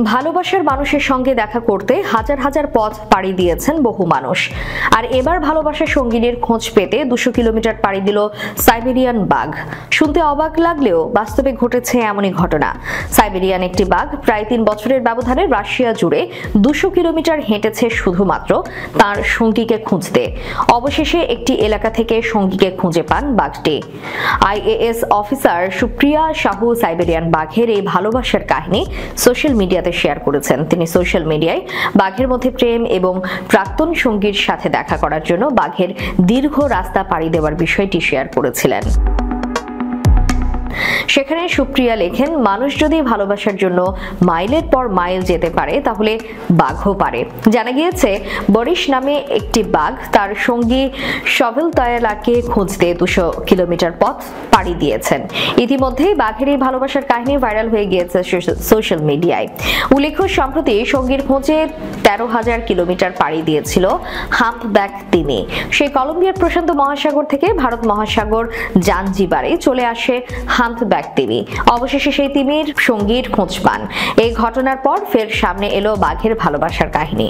ভালোবাসার মানুষের সঙ্গে দেখা করতে হাজার হাজার পথ পাড়ি দিয়েছেন বহু মানুষ। আর এবার ভালোবাসার সঙ্গিনীর খোঁজ পেতে 200 কিলোমিটার পাড়ি দিল সাইবেরিয়ান বাঘ। শুনতে অবাক লাগলেও বাস্তবে ঘটেছে এমনই ঘটনা। সাইবেরিয়ান একটি বাঘ প্রায় 3 বছরের ব্যবধানে রাশিয়া জুড়ে 200 কিলোমিটার হেঁটেছে শুধুমাত্র তার সঙ্গীকে খুঁজতে। অবশেষে একটি এলাকা থেকে সঙ্গীকে খুঁজে পান বাঘটি। IAS officer Supriya Sahu Siberian বাঘের এই ভালোবাসার কাহিনী সোশ্যাল মিডিয়াতে শেয়ার করেছেন। তিনি সোশ্যাল মিডিয়ায় বাঘের মধ্যে প্রেম এবং প্রাক্তন সঙ্গীর সাথে দেখা করার জন্য বাঘের দীর্ঘ রাস্তা পাড়ি দেওয়ার বিষয়টি শেয়ার করেছিলেন। সেখানে সুপ্রিয়া লেখেন, মানুষ যদি ভালোবাসার জন্য মাইলের পর মাইল যেতে পারে তাহলে বাঘও পারে। জানা গিয়েছে বরিশ নামে একটি বাঘ তার সঙ্গী শভেলতয়ালাকে খুঁজতে 200 কিলোমিটার পথ পাড়ি দিয়েছেন। ইতিমধ্যেই বাঘের এই ভালোবাসার কাহিনী ভাইরাল হয়ে গিয়েছে সোশ্যাল মিডিয়ায়। উল্লেখ্য, সম্প্রতি সঙ্গীর খোঁজে 13,000 কিলোমিটার পাড়ি দিয়েছিল হাম্পব্যাক তিমি। সেই কলম্বিয়ার প্রশান্ত মহাসাগর থেকে ভারত মহাসাগর জাঞ্জিবারে চলে আসে হাম্পব্যাক তিমি। অবশেষে সেই তিমির সঙ্গীর খোঁজ পান। এই ঘটনার পর ফের সামনে এলো বাঘের ভালোবাসার কাহিনী।